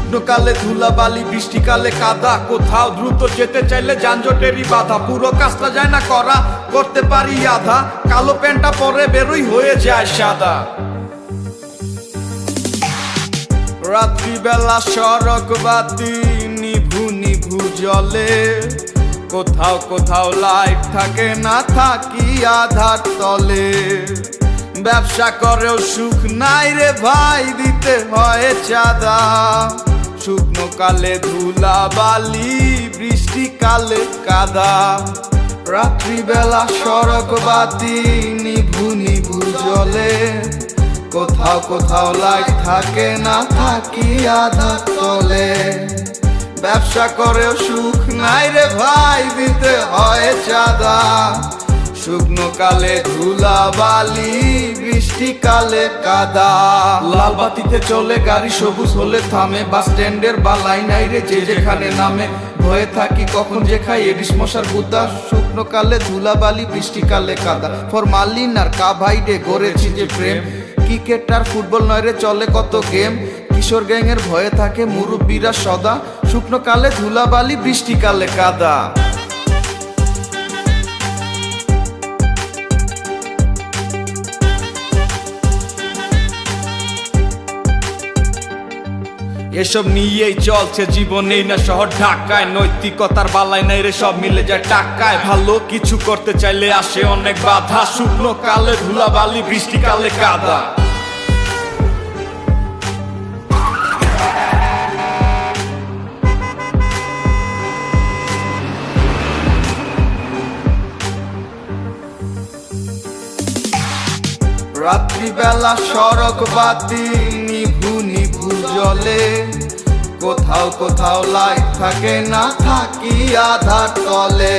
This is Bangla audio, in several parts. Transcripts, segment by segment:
শুকনো কালে ধুলাবালি, বৃষ্টিকালে কাদা। কোথাও দ্রুত যেতে চাইলে যানজটেরই বাধা। পুরো কাজটা যায় না করা, করতে পারি আধা। কালো প্যান্টটা পরে বেরোই হয়ে যায় সাদা। রাত্রিবেলা সড়ক বাতি নিভু নিভু জলে, কোথাও কোথাও লাইট থাকে না, থাকি আধার তলে। ব্যবসা করেও সুখ নাই রে ভাই, দিতে হয় চাঁদা। শুকনো কালে ধুলাবালি, বৃষ্টিকালে কাদা। রাত্রিবেলা সড়ক বাতি নিভু নিভু জলে, কোথাও কোথাও লাইট থাকে না, থাকি আধার তলে। ব্যবসা করেও সুখ নাই রে ভাই, দিতে হয় চাঁদা। শুকনো কালে ধুলাবালি, বৃষ্টিকালে কাদা। লাল বাতিতে চলে গাড়ি, সবুজ হলে থামে। বাস স্ট্যান্ডের বালাই নাই রে, যে যেখানে নামে। ভয়ে থাকি কখন যে খাই এডিস মশার গুদা। শুকনো কালে ধুলাবালি, বৃষ্টিকালে কাদা। ফরমালিন আর কাভাইডে গড়েছি যে প্রেম। ক্রিকেট আর ফুটবল নয় রে, চলে কত গেম। কিশোর গ্যাংয়ের ভয়ে থাকে মুরব্বীরা সদা। শুকনো কালে ধুলাবালি, বৃষ্টিকালে কাদা। এসব নিয়েই চলছে জীবন, এই না শহর ঢাকায়। নৈতিকতার বালাই নাই রে, সব মিলে যায় টাকায়। ভালো কিছু করতে চাইলে আসে অনেক বাধা। শুকনো কালে ধুলাবালি, বৃষ্টিকালে কাদা। রাত্রিবেলা সড়ক বাতি নিভু নিভু জলে, কোথাও কোথাও লাইট থাকে না, থাকি আধার তলে।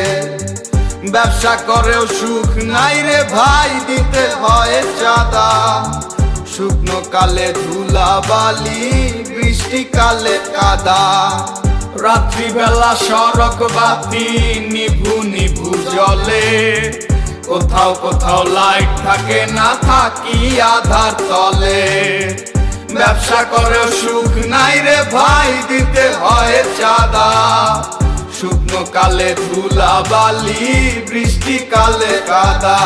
ব্যবসা করেও সুখ নাই রে ভাই, দিতে হয় চাঁদা। শুকনো কালে ধুলাবালি, বৃষ্টিকালে কাদা। রাত্রিবেলা সড়ক বাতি নিভু নিভু জলে, কোথাও কোথাও লাইট থাকে না, থাকি আধার তলে। ব্যবসা করেও সুখ নাই রে ভাই, দিতে হয় চাঁদা। শুকনো কালে ধুলাবালি, বৃষ্টিকালে কাদা।